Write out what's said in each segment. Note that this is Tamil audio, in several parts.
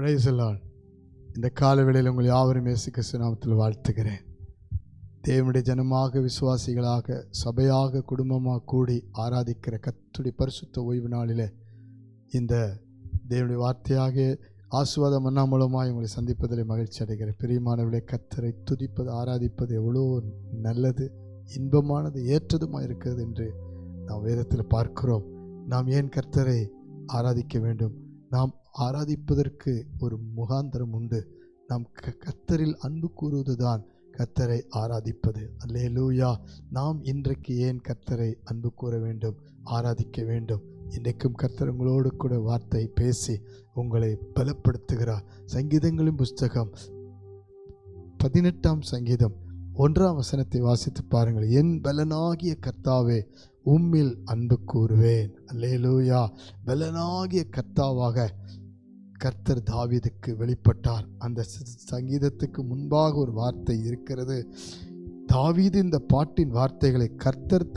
Praise the Lord. இந்த காலவேளையில் உங்கள் யாவரும் இயேசு கிறிஸ்து நாமத்தில் வாழ்த்துகிறேன். தேவனுடைய ஜனமாக, விசுவாசிகளாக, சபையாக, குடும்பமாக கூடி ஆராதிக்கிற கர்த்தருடைய பரிசுத்த ஓய்வு நாளில் இந்த தேவனுடைய வார்த்தையாக ஆசீர்வாத மன்னா மூலமாக உங்களை சந்திப்பதில் மகிழ்ச்சி அடைகிறேன். பிரியமானவர்களே, கர்த்தரை துதிப்பது, ஆராதிப்பது எவ்வளோ நல்லது, இன்பமானது, ஏற்றதுமாக இருக்கிறது என்று நாம் வேதத்தில் பார்க்கிறோம். நாம் ஏன் கர்த்தரை ஆராதிக்க வேண்டும்? நாம் ஆராதிப்பதற்கு ஒரு முகாந்தரம் உண்டு. நாம் கர்த்தரில் அன்பு கூறுவதுதான் கர்த்தரை ஆராதிப்பது. அல்லேலூயா. நாம் இன்றைக்கு ஏன் கர்த்தரை அன்பு கூற வேண்டும், ஆராதிக்க வேண்டும்? இன்றைக்கும் கர்த்தர் உங்களோடு கூட வார்த்தை பேசி உங்களை பலப்படுத்துகிறார். சங்கீதங்களின் புஸ்தகம் 18ஆம் சங்கீதம் 1ஆம் வசனத்தை வாசித்து பாருங்கள். என் பலனாகிய கர்த்தாவே, உம்மில் அன்பு கூறுவேன். அல்லேலூயா. பலனாகிய கர்த்தாவாக கர்த்தர் தாவீதுக்கு வெளிப்பட்டார். அந்த சங்கீதத்துக்கு முன்பாக ஒரு வார்த்தை இருக்கிறது. தாவீது இந்த பாட்டின் வார்த்தைகளை கர்த்தர்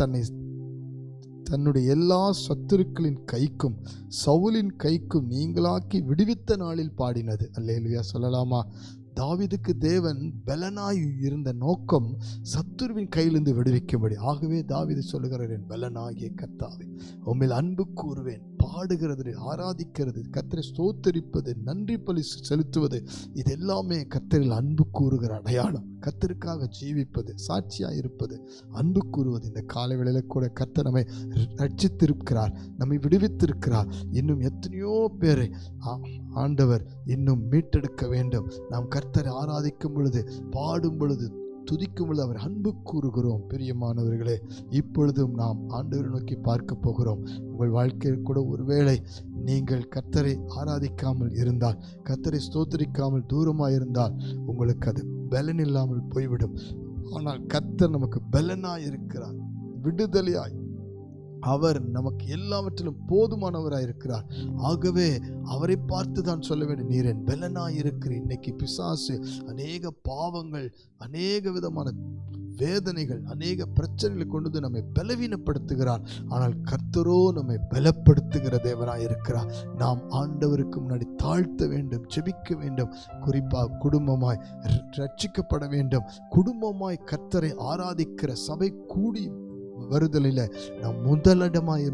தன்னுடைய எல்லா சத்துருக்களின் கைக்கும் சவுலின் கைக்கும் நீங்களாக்கி விடுவித்த நாளில் பாடினது. அல்லேலூயா சொல்லலாமா? தாவீதுக்கு தேவன் பலனாய் இருந்த நோக்கம் சத்துருவின் கையிலிருந்து விடுவிக்கும்படி. ஆகவே தாவீது சொல்லுகிறார், என் பலனாகிய கர்த்தாவே, உம்மில் அன்பு கூறுவேன். பாடுகிறது, ஆராதிக்கிறது, கர்த்தரை ஸ்தோத்தரிப்பது, நன்றி பலி செலுத்துவது, இது எல்லாமே கர்த்தரில் அன்பு கூறுகிற அடையாளம். கர்த்தருக்காக ஜீவிப்பது, சாட்சியாக இருப்பது, அன்பு கூறுவது. இந்த காலவேளையில் கூட கர்த்தர் நம்மை ரட்சித்திருக்கிறார், நம்மை விடுவித்திருக்கிறார். இன்னும் எத்தனையோ பேரை ஆண்டவர் இன்னும் மீட்டெடுக்க வேண்டும். நாம் கர்த்தரை ஆராதிக்கும் பொழுது, பாடும் பொழுது, துதிக்கும் பொழுது அவர் அன்பு கூறுகிறோம். பிரியமானவர்களே, இப்பொழுதும் நாம் ஆண்டவரை நோக்கி பார்க்க போகிறோம். உங்கள் வாழ்க்கையில் கூட ஒருவேளை நீங்கள் கர்த்தரை ஆராதிக்காமல் இருந்தால், கர்த்தரை ஸ்தோத்திரிக்காமல் தூரமாக இருந்தால், உங்களுக்கு அது பலன் இல்லாமல் போய்விடும். ஆனால் கர்த்தர் நமக்கு பலனாய் இருக்கிறார், விடுதலையாய். அவர் நமக்கு எல்லாவற்றிலும் போதுமானவராய் இருக்கிறார். ஆகவே அவரை பார்த்து தான் சொல்ல வேண்டும், நீர் என் பலனாய் இருக்கிறேன். இன்னைக்கு பிசாசு அநேக பாவங்கள், அநேக விதமான வேதனைகள், அநேக பிரச்சனைகளை கொண்டு நம்மை பலவீனப்படுத்துகிறார். ஆனால் கர்த்தரோ நம்மை பலப்படுத்துகிற தேவனாய் இருக்கிறார். நாம் ஆண்டவருக்கு முன்னாடி தாழ்த்த வேண்டும், ஜெபிக்க வேண்டும். குறிப்பாக குடும்பமாய் ரட்சிக்கப்பட வேண்டும். குடும்பமாய் கர்த்தரை ஆராதிக்கிற சபை கூடி வருதலில் நாம் முதலிடமாய்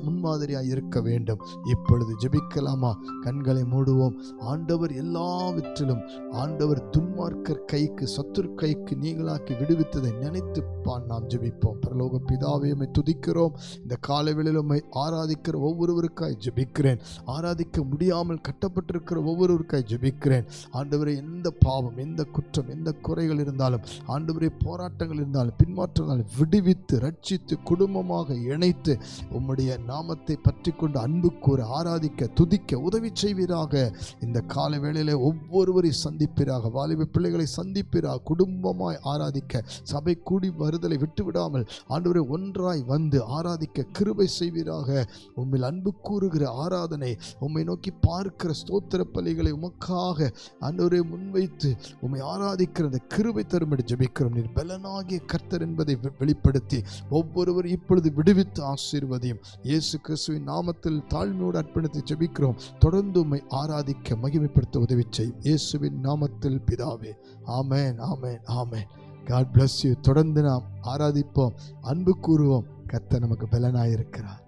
முன்மாதிரியாய் இருக்க வேண்டும். இப்பொழுது ஜெபிக்கலாமா? கண்களை மூடுவோம். ஆண்டவர் எல்லாவற்றிலும், ஆண்டவர் துன்மார்க்கர் கைக்கு, சத்துரு கைக்கு நீங்களாக்கி விடுவித்ததை நினைத்துப்பான் நாம் ஜெபிப்போம். பரலோக பிதாவே, உம்மை துதிக்கிறோம். இந்த காலவேளையில் உம்மை ஆராதிக்கிற ஒவ்வொருவருக்காய் ஜெபிக்கிறேன். ஆராதிக்க முடியாமல் கட்டப்பட்டிருக்கிற ஒவ்வொருவருக்காய் ஜெபிக்கிறேன். ஆண்டவரே, எந்த பாவம், எந்த குற்றம், எந்த குறைகள் இருந்தாலும், ஆண்டவரே போராட்டங்கள் இருந்தாலும், பின்மாற்றங்கள் விடுவித்து ரட்சி குடும்பமாக இணைத்து உம்முடைய நாமத்தை பற்றி கொண்டு அன்பு கூற, ஆராதிக்க, துதிக்க உதவி செய்வீராக. இந்த கால வேளையில ஒவ்வொருவரை சந்திப்பீராக, வாலிப பிள்ளைகளை சந்திப்பீராக. குடும்பமாய் ஆராதிக்க, சபை கூடி வருதலை விட்டுவிடாமல் ஆண்டவரே ஒன்றாய் வந்து ஆராதிக்க கிருபை செய்வீராக. உம்மில் அன்பு கூறுகிற ஆராதனை, உம்மை நோக்கி பார்க்கிற ஸ்தோத்திர பலிகளை உமக்காக ஆண்டவரே முன்வைத்து உம்மை ஆராதிக்கிற அந்த கிருபை தரும்படி ஜெபிக்கிறோம். நீர் பலனாகிய கர்த்தர் என்பதை வெளிப்படுத்தி ஒவ்வொருவர் இப்பொழுது விடுவித்து ஆசீர்வதியும். இயேசு கிறிஸ்துவின் நாமத்தில் தாழ்மையோடு அர்ப்பணித்து ஜெபிக்கிறோம். தொடர்ந்து உம்மை ஆராதிக்க, மகிமைப்படுத்த உதவி செய்யும். இயேசுவின் நாமத்தில் பிதாவே. ஆமென், ஆமென், ஆமென். God bless you. தொடர்ந்து நாம் ஆராதிப்போம், அன்பு கூறுவோம். கர்த்தர் நமக்கு பலனாயிருக்கிறார்.